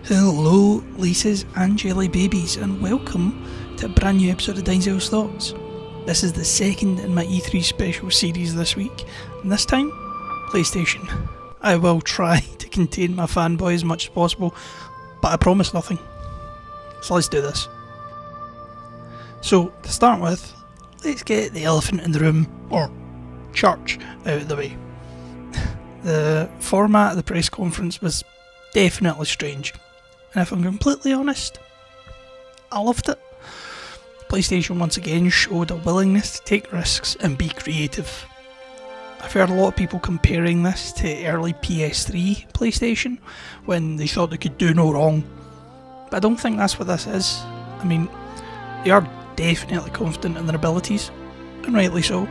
Hello, Lisa's and Jellybabies, and welcome to a brand new episode of Dynzel's Thoughts. This is the second in my E3 special series this week, and this time, PlayStation. I will try to contain my fanboy as much as possible, but I promise nothing. So let's do this. So, to start with, let's get the elephant in the room, or church, out of the way. The format of the press conference was definitely strange. And if I'm completely honest, I loved it. PlayStation once again showed a willingness to take risks and be creative. I've heard a lot of people comparing this to early PS3 PlayStation when they thought they could do no wrong. But I don't think that's what this is. I mean, they are definitely confident in their abilities, and rightly so,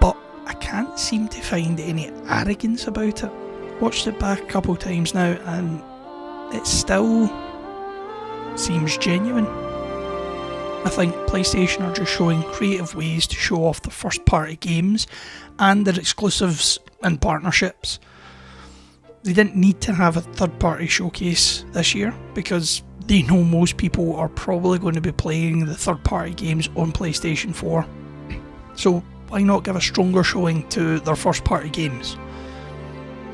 but I can't seem to find any arrogance about it. Watched it back a couple of times now and it still seems genuine. I think PlayStation are just showing creative ways to show off their first party games and their exclusives and partnerships. They didn't need to have a third party showcase this year because they know most people are probably going to be playing the third party games on PlayStation 4. So why not give a stronger showing to their first party games?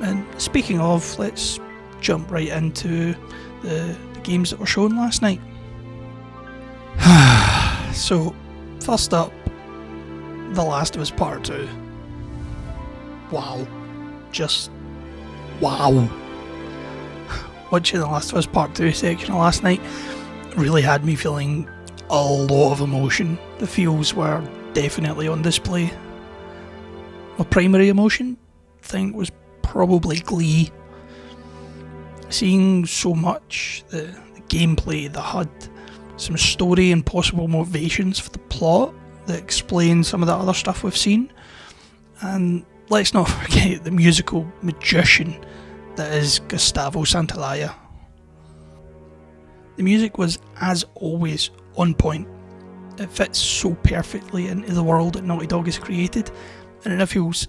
And speaking of, let's jump right into the games that were shown last night. So, first up, The Last of Us Part 2. Wow. Just wow. Watching The Last of Us Part 2 section last night really had me feeling a lot of emotion. The feels were definitely on display. My primary emotion, I think, was probably glee. Seeing so much, the gameplay, the HUD, some story and possible motivations for the plot that explain some of the other stuff we've seen. And let's not forget the musical magician that is Gustavo Santaolalla. The music was, as always, on point. It fits so perfectly into the world that Naughty Dog has created, and it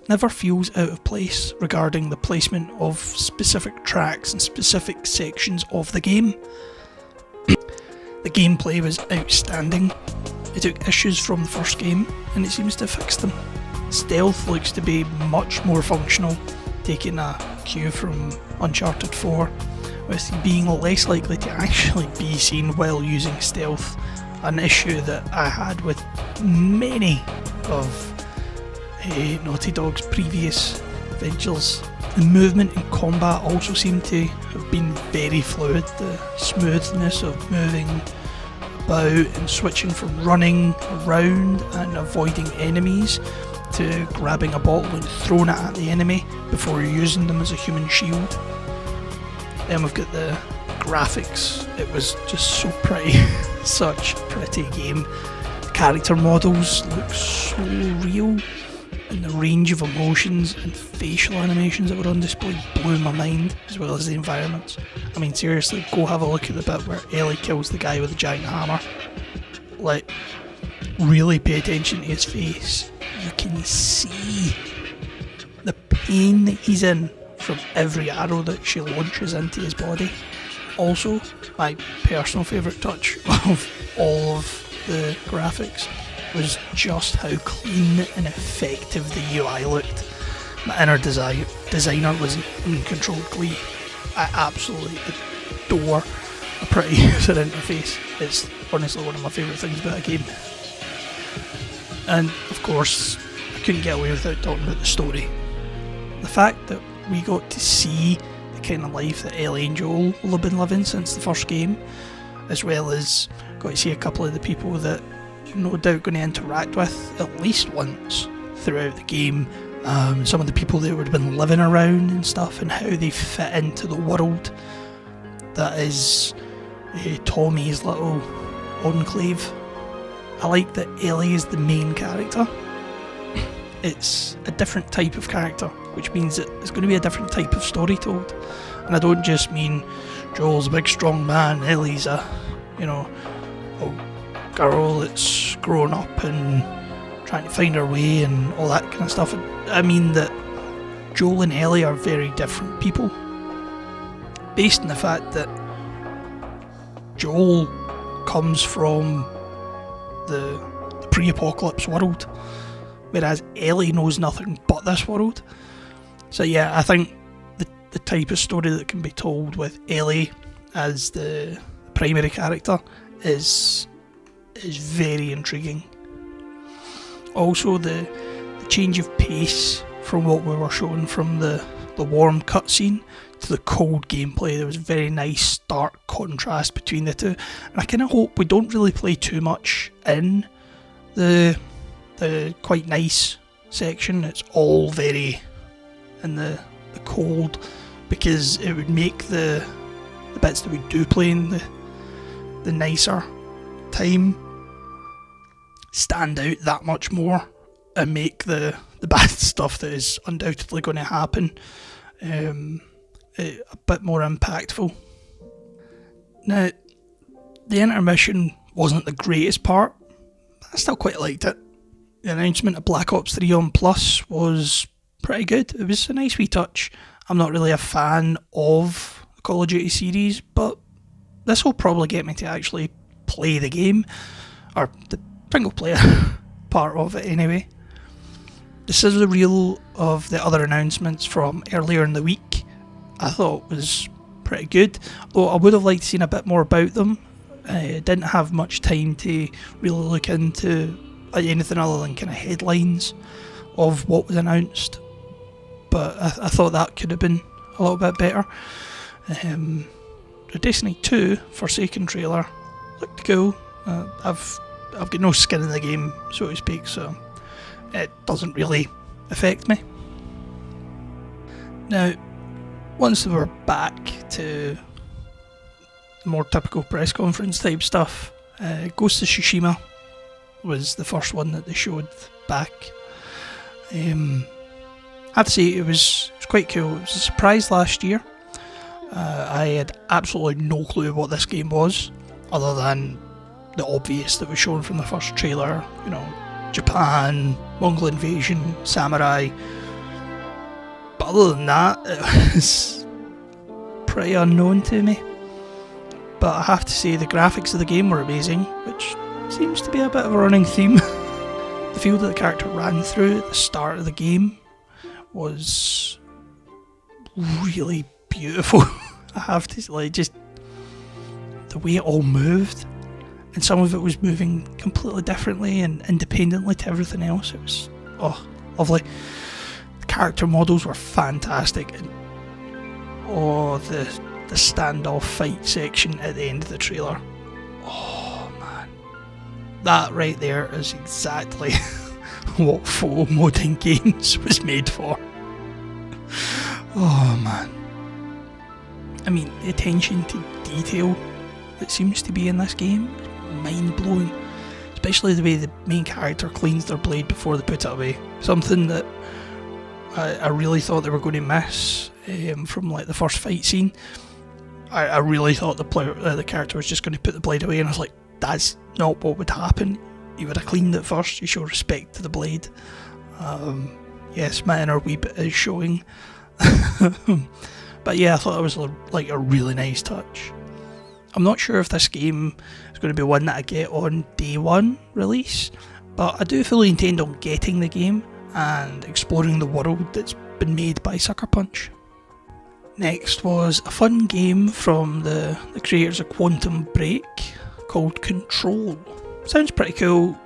never feels out of place regarding the placement of specific tracks and specific sections of the game. The gameplay was outstanding. It took issues from the first game and it seems to have fixed them. Stealth looks to be much more functional, taking a cue from Uncharted 4, with being less likely to actually be seen while using stealth, an issue that I had with many of Naughty Dog's previous ventures. The movement and combat also seem to have been very fluid. The smoothness of moving about and switching from running around and avoiding enemies to grabbing a bottle and throwing it at the enemy before using them as a human shield. Then we've got the graphics. It was just so pretty. Such a pretty game. The character models look so real, and the range of emotions and facial animations that were on display blew my mind, as well as the environments. I mean, seriously, go have a look at the bit where Ellie kills the guy with the giant hammer. Like, really pay attention to his face. You can see the pain that he's in from every arrow that she launches into his body. Also, my personal favourite touch of all of the graphics was just how clean and effective the UI looked. My inner designer was in controlled glee. I absolutely adore a pretty user interface. It's honestly one of my favourite things about a game. And of course, I couldn't get away without talking about the story. The fact that we got to see the kind of life that Ellie and Joel will have been living since the first game, as well as got to see a couple of the people that no doubt going to interact with at least once throughout the game. Some of the people that would have been living around and stuff, and how they fit into the world that is Tommy's little enclave. I like that Ellie is the main character. It's a different type of character, which means that it's going to be a different type of story told. And I don't just mean Joel's a big strong man, Ellie's a girl that's grown up and trying to find her way and all that kind of stuff. I mean that Joel and Ellie are very different people, based on the fact that Joel comes from the pre-apocalypse world, whereas Ellie knows nothing but this world. So yeah, I think the type of story that can be told with Ellie as the primary character is very intriguing. Also, the change of pace from what we were shown from the warm cutscene to the cold gameplay, there was a very nice stark contrast between the two, and I kind of hope we don't really play too much in the quite nice section. It's all very in the cold, because it would make the bits that we do play in the nicer time stand out that much more and make the bad stuff that is undoubtedly going to happen a bit more impactful. Now, the intermission wasn't the greatest part, but I still quite liked it. The announcement of Black Ops 3 on Plus was pretty good. It was a nice wee touch. I'm not really a fan of the Call of Duty series, but this will probably get me to actually play the game, or the single player part of it anyway. The sizzle reel of the other announcements from earlier in the week I thought was pretty good, though I would have liked to seen a bit more about them. I didn't have much time to really look into anything other than kind of headlines of what was announced, but I thought that could have been a little bit better. The Destiny 2 Forsaken trailer looked cool. I've got no skin in the game, so to speak, so it doesn't really affect me. Now, once we were back to the more typical press conference type stuff, Ghost of Tsushima was the first one that they showed back. I have to say it was quite cool. It was a surprise last year. I had absolutely no clue what this game was, other than the obvious that was shown from the first trailer, you know, Japan, Mongol invasion, samurai. But other than that, it was pretty unknown to me. But I have to say the graphics of the game were amazing, which seems to be a bit of a running theme. The field that the character ran through at the start of the game was really beautiful. I have to say, just the way it all moved, and some of it was moving completely differently and independently to everything else. It was lovely. The character models were fantastic, and the standoff fight section at the end of the trailer. Oh man, that right there is exactly what photo mode in games was made for. Oh man. I mean, the attention to detail that seems to be in this game is mind-blowing. Especially the way the main character cleans their blade before they put it away. Something that I really thought they were going to miss from like the first fight scene. I really thought the character was just going to put the blade away, and I was like, that's not what would happen. You would have cleaned it first. You show respect to the blade. Yes, my inner wee bit is showing. But yeah, I thought it was like a really nice touch. I'm not sure if this game is going to be one that I get on day one release, but I do fully intend on getting the game and exploring the world that's been made by Sucker Punch. Next was a fun game from the creators of Quantum Break called Control. Sounds pretty cool,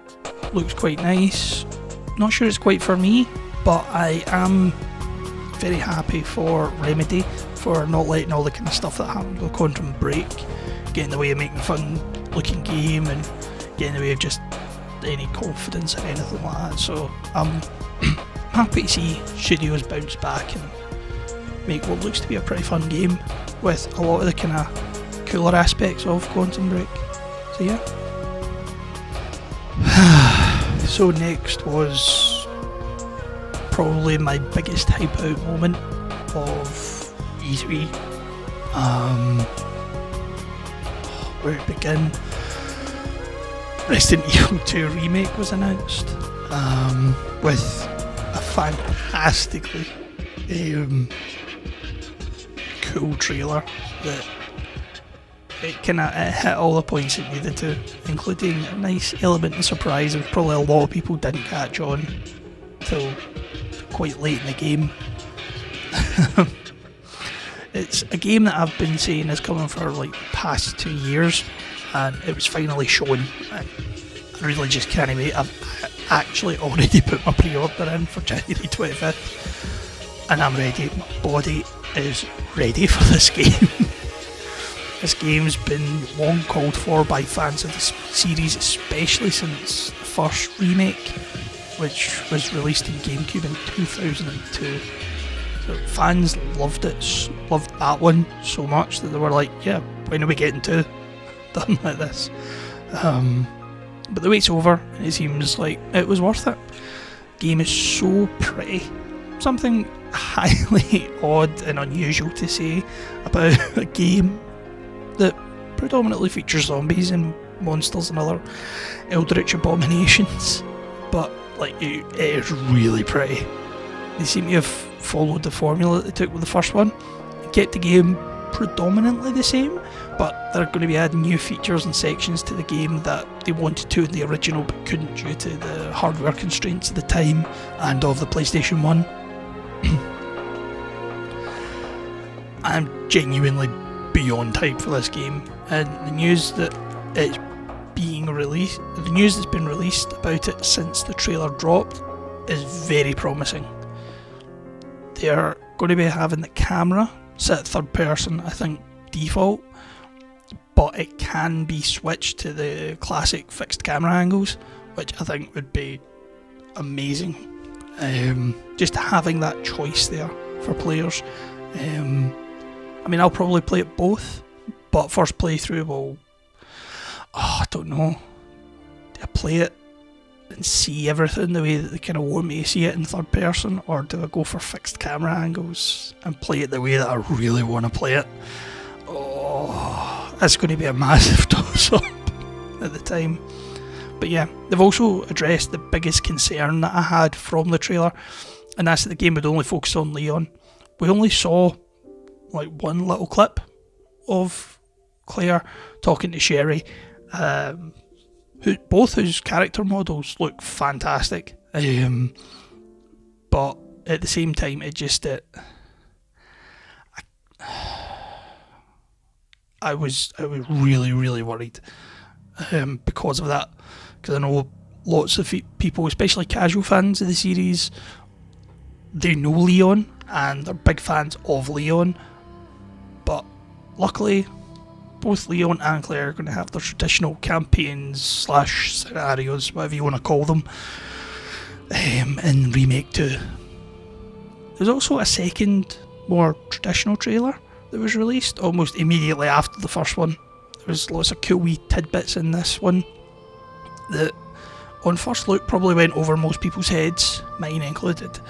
looks quite nice. Not sure it's quite for me, but I am very happy for Remedy for not letting all the kind of stuff that happened with Quantum Break get in the way of making a fun looking game and get in the way of just any confidence or anything like that. So I'm happy to see studios bounce back and make what looks to be a pretty fun game with a lot of the kind of cooler aspects of Quantum Break. So yeah. So next was probably my biggest hype out moment of E3. Where to begin? Resident Evil 2 Remake was announced with a fantastically cool trailer that it hit all the points it needed to, including a nice element of surprise that probably a lot of people didn't catch on till quite late in the game. It's a game that I've been saying is coming for like the past 2 years, and it was finally shown. I really just can't wait. I've actually already put my pre-order in for January 25th, and I'm ready. My body is ready for this game. This game's been long called for by fans of the series, especially since the first remake, which was released in GameCube in 2002. So fans loved that one so much that they were like, yeah, when are we getting to done like this? But the wait's over, and it seems like it was worth it. The game is so pretty. Something highly odd and unusual to say about a game that predominantly features zombies and monsters and other eldritch abominations, but like it is really pretty. They seem to have followed the formula that they took with the first one and kept the game predominantly the same, but they're going to be adding new features and sections to the game that they wanted to in the original but couldn't due to the hardware constraints of the time and of the PlayStation 1. I'm genuinely beyond hyped for this game, and the news that's been released about it since the trailer dropped is very promising. They're going to be having the camera set third person, I think, default, but it can be switched to the classic fixed camera angles, which I think would be amazing. Just having that choice there for players. I mean, I'll probably play it both, but first playthrough will... I don't know. Do I play it and see everything the way that they kind of want me to see it in third person, or do I go for fixed camera angles and play it the way that I really want to play it? Oh, that's going to be a massive toss-up at the time. But yeah, they've also addressed the biggest concern that I had from the trailer, and that's that the game would only focus on Leon. We only saw like one little clip of Claire talking to Sherry, both whose character models look fantastic, but at the same time I was really worried because of that, because I know lots of people, especially casual fans of the series, they know Leon and they're big fans of Leon, but luckily both Leon and Claire are going to have their traditional campaigns / scenarios, whatever you want to call them, in Remake 2. There's also a second, more traditional trailer that was released almost immediately after the first one. There was lots of cool wee tidbits in this one that on first look probably went over most people's heads, mine included.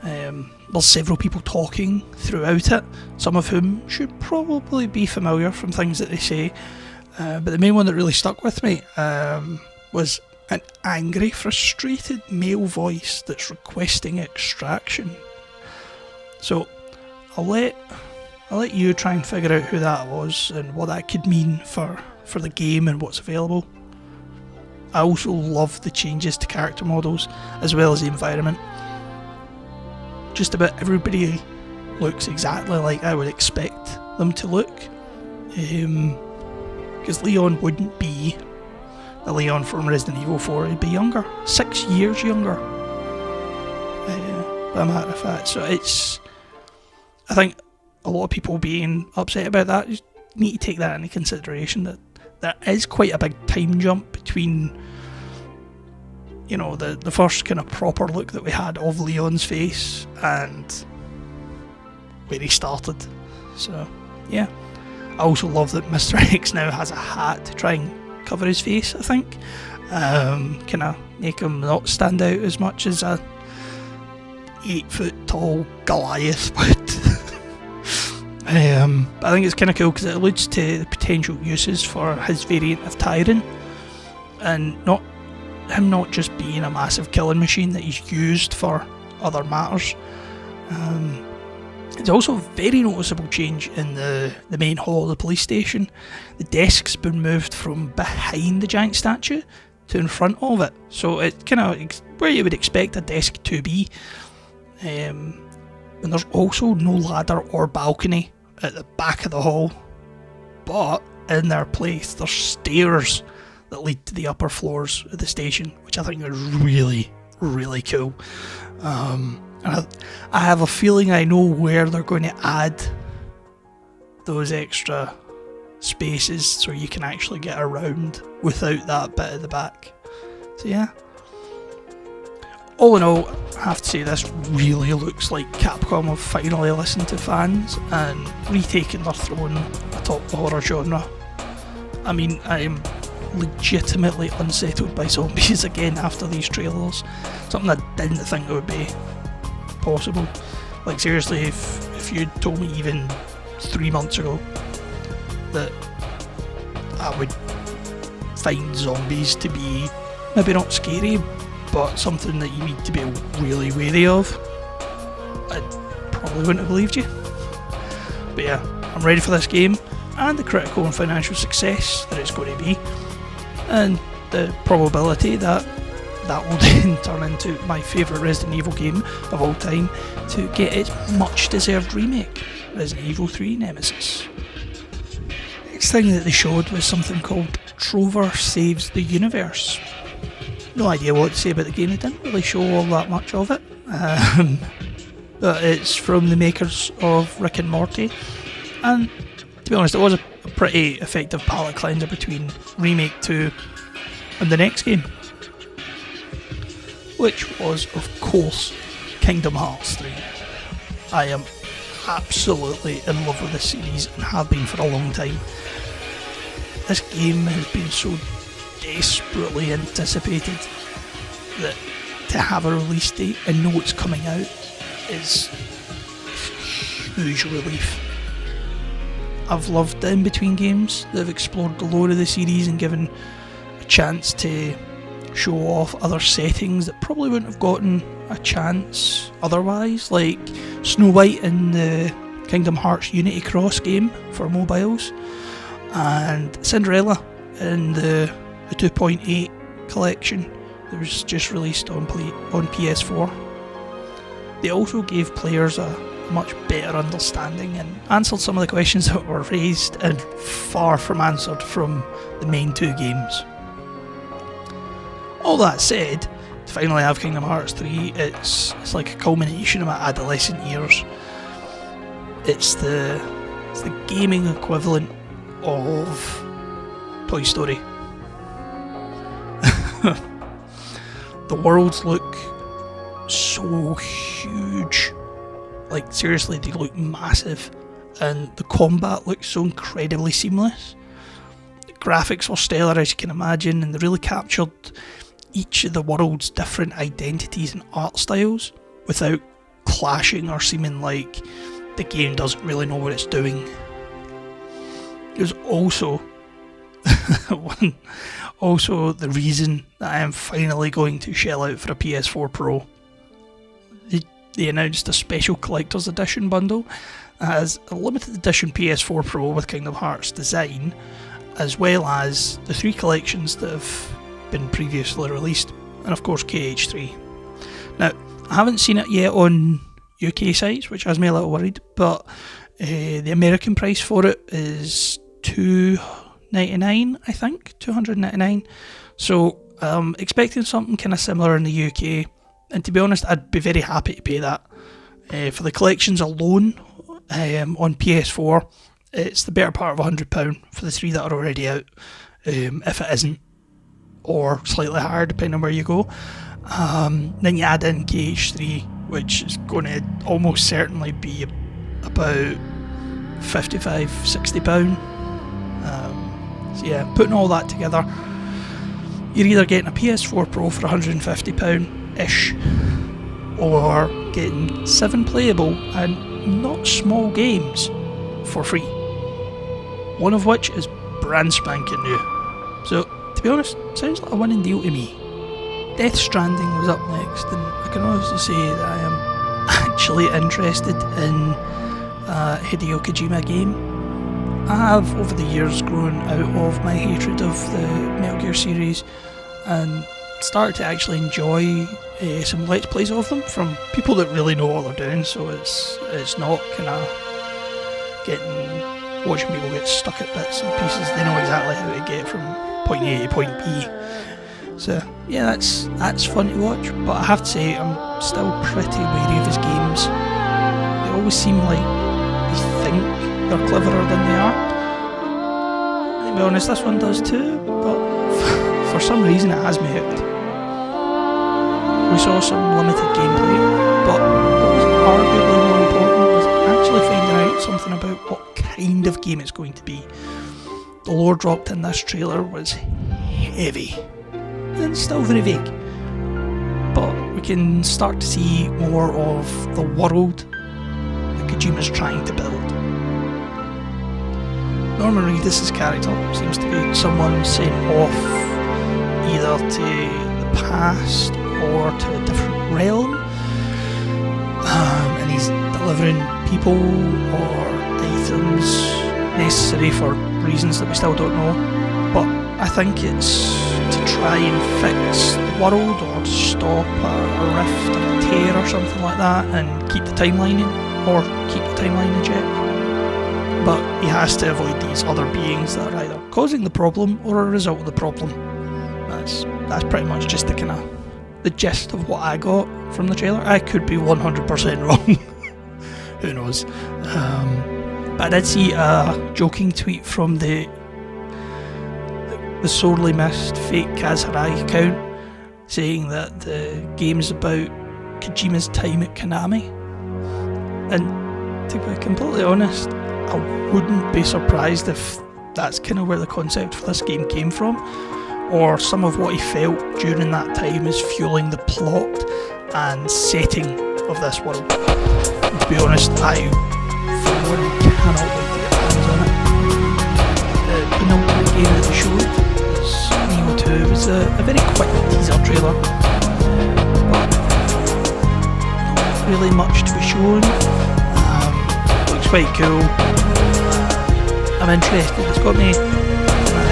There's several people talking throughout it, some of whom should probably be familiar from things that they say, but the main one that really stuck with me was an angry, frustrated male voice that's requesting extraction. So I'll let you try and figure out who that was and what that could mean for the game and what's available. I also love the changes to character models as well as the environment. Just about everybody looks exactly like I would expect them to look, because Leon wouldn't be the Leon from Resident Evil 4, he'd be younger, 6 years younger, by a matter of fact. So I think a lot of people being upset about that, you need to take that into consideration, that there is quite a big time jump between, you know, the first kind of proper look that we had of Leon's face and where he started. So yeah, I also love that Mr. X now has a hat to try and cover his face, I think, kind of make him not stand out as much as a 8 foot tall Goliath would. But I think it's kind of cool because it alludes to the potential uses for his variant of Tyrant, and not just being a massive killing machine that he's used for other matters. There's also a very noticeable change in the main hall of the police station. The desk's been moved from behind the giant statue to in front of it, so it's kind of where you would expect a desk to be. And there's also no ladder or balcony at the back of the hall, but in their place there's stairs that lead to the upper floors of the station, which I think is really, really cool. And I have a feeling I know where they're going to add those extra spaces so you can actually get around without that bit at the back. So yeah, all in all, I have to say this really looks like Capcom have finally listened to fans and retaken their throne atop the horror genre. I mean, I am legitimately unsettled by zombies again after these trailers. Something I didn't think would be possible. Like seriously, if you'd told me even 3 months ago that I would find zombies to be maybe not scary, but something that you need to be really wary of, I probably wouldn't have believed you. But yeah, I'm ready for this game and the critical and financial success that it's going to be, and the probability that that will then turn into my favourite Resident Evil game of all time to get its much deserved remake, Resident Evil 3 Nemesis. Next thing that they showed was something called Trover Saves the Universe. No idea what to say about the game, they didn't really show all that much of it. But it's from the makers of Rick and Morty, and to be honest, it was a pretty effective palate cleanser between Remake 2 and the next game, which was, of course, Kingdom Hearts 3. I am absolutely in love with this series and have been for a long time. This game has been so desperately anticipated that to have a release date and know it's coming out is huge relief. I've loved the in-between games that have explored the lore of the series and given a chance to show off other settings that probably wouldn't have gotten a chance otherwise, like Snow White in the Kingdom Hearts Unity Cross game for mobiles, and Cinderella in the 2.8 collection that was just released on PS4. They also gave players a much better understanding and answered some of the questions that were raised and far from answered from the main two games. All that said, to finally have Kingdom Hearts 3, it's like a culmination of my adolescent years. It's the gaming equivalent of Toy Story. The worlds look so huge, like seriously they look massive, and the combat looks so incredibly seamless. The graphics were stellar, as you can imagine, and they really captured each of the world's different identities and art styles without clashing or seeming like the game doesn't really know what it's doing. It was also the reason that I am finally going to shell out for a PS4 Pro. They announced a special collector's edition bundle that has a limited edition PS4 Pro with Kingdom Hearts design, as well as the 3 collections that have been previously released, and of course KH3. Now, I haven't seen it yet on UK sites, which has me a little worried, but the American price for it is $299, I think, $299. So expecting something kind of similar in the UK, and to be honest, I'd be very happy to pay that. For the collections alone, on PS4, it's the better part of £100 for the 3 that are already out, if it isn't, or slightly higher depending on where you go. Then you add in KH3, which is going to almost certainly be about £55-60. So yeah, putting all that together, you're either getting a PS4 Pro for £150-ish, or getting 7 playable and not small games for free, one of which is brand spanking new. So to be honest, sounds like a winning deal to me. Death Stranding was up next, and I can honestly say that I am actually interested in Hideo Kojima game. I have over the years grown out of my hatred of the Metal Gear series and started to actually enjoy some Let's Plays of them from people that really know what they're doing, so it's not kind of watching people get stuck at bits and pieces. They know exactly how to get from point A to point B. So yeah, that's fun to watch, but I have to say I'm still pretty wary of his games. They always seem like they think they're cleverer than they are. To be honest, this one does too, but for some reason it has me hooked. We saw some limited gameplay, but what was arguably more important was actually finding out something about what kind of game it's going to be. The lore dropped in this trailer was heavy and still very vague, but we can start to see more of the world that Kojima's trying to build. Norman Reedus' character seems to be someone sent off either to the past or to a different realm, and he's delivering people or items necessary for reasons that we still don't know, but I think it's to try and fix the world or to stop a rift or a tear or something like that and keep the timeline in check. But he has to avoid these other beings that are either causing the problem or a result of the problem. That's pretty much just the gist of what I got from the trailer. I could be 100% wrong. Who knows? But I did see a joking tweet from the sorely missed fake Kaz Hirai account saying that the game's about Kojima's time at Konami. And to be completely honest, I wouldn't be surprised if that's kind of where the concept for this game came from, or some of what he felt during that time is fueling the plot and setting of this world. And to be honest, I, for one, cannot wait to get hands on it. The penultimate game that they showed was Neo 2. It was a very quick teaser trailer, but not really much to be shown. Looks quite cool. I'm interested. It's got me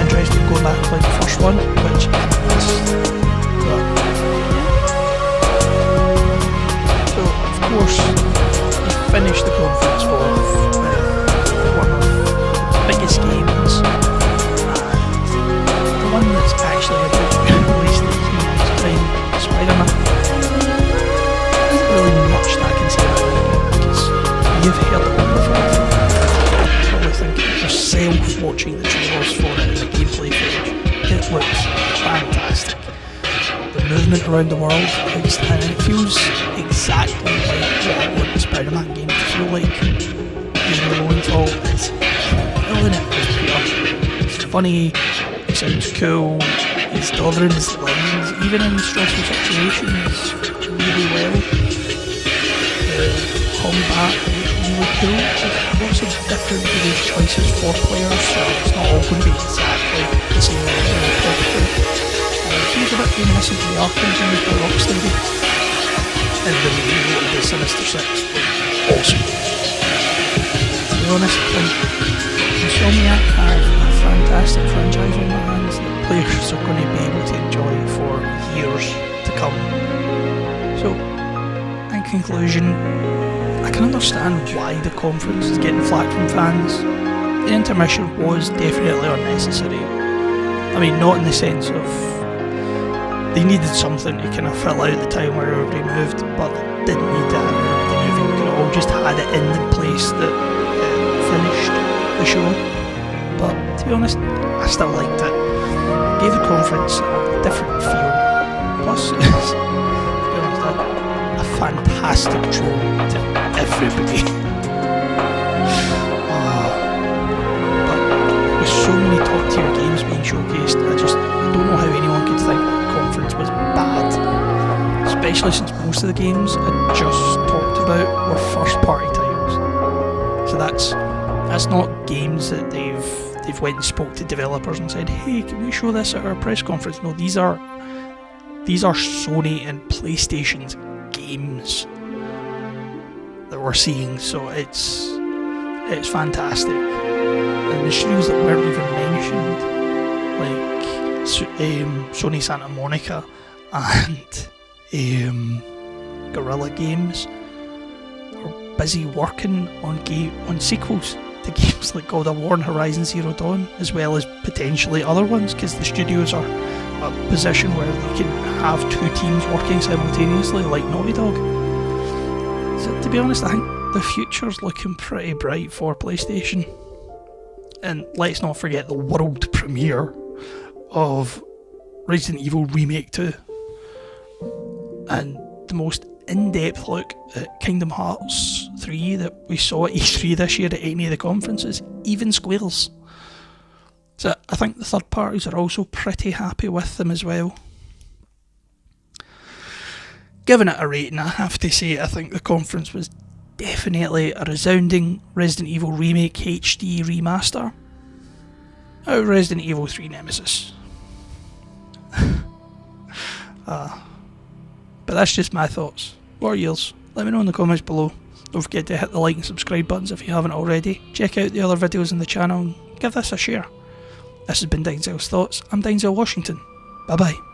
interested in going back and playing the first one, which I missed. But yeah. So of course, we finished the conference off with one of the biggest games, the one that's actually about to be released in 18 months' time, Spider-Man. There isn't really much that I can say about it because you've heard it all before. Think yourself watching the trailers for it as a gameplay footage. It looks fantastic. The movement around the world looks, and it feels exactly like what I want the Spider-Man game to feel like. Using the Lowenthal is killing it as pure. It's funny, it sounds cool, it's delivering his lines, even in stressful situations, really well. The combat really cool. There's lots of different various choices for players, so it's not all going to be exactly the same way it feels a bit reminiscent of the Arkham games by Rocksteady, and the review of the Sinister Six was awesome. To be honest, I think Insomniac have a fantastic franchise on their hands that players are going to be able to enjoy for years to come. So, in conclusion, I can understand why the conference is getting flack from fans. The intermission was definitely unnecessary. I mean, not in the sense of they needed something to kind of fill out the time where everybody moved, but they didn't need to have everybody moving. We could have all just had it in the place that finished the show. But to be honest, I still liked it. It gave the conference a different feel. Plus, to be honest, a fantastic troll to everybody. But with so many top tier games being showcased, I don't know how anyone could think that the conference was bad. Especially since most of the games I just talked about were first party titles. So that's not games that they've went and spoke to developers and said, hey, can we show this at our press conference? No, these are Sony and PlayStation's games that we're seeing, so it's it's fantastic. And the studios that weren't even mentioned, like Sony Santa Monica and Guerrilla Games, are busy working on sequels to games like God of War and Horizon Zero Dawn, as well as potentially other ones, because the studios are a position where they can have two teams working simultaneously, like Naughty Dog. So to be honest, I think the future's looking pretty bright for PlayStation. And let's not forget the world premiere of Resident Evil Remake 2, and the most in-depth look at Kingdom Hearts 3 that we saw at E3 this year at any of the conferences, even squeals. So I think the third parties are also pretty happy with them as well. Giving it a rating, I have to say I think the conference was definitely a resounding Resident Evil Remake HD remaster out of Resident Evil 3 Nemesis. But that's just my thoughts. What are yours? Let me know in the comments below. Don't forget to hit the like and subscribe buttons if you haven't already. Check out the other videos in the channel and give this a share. This has been Dynzel's Thoughts. I'm Dynzel Washington. Bye bye.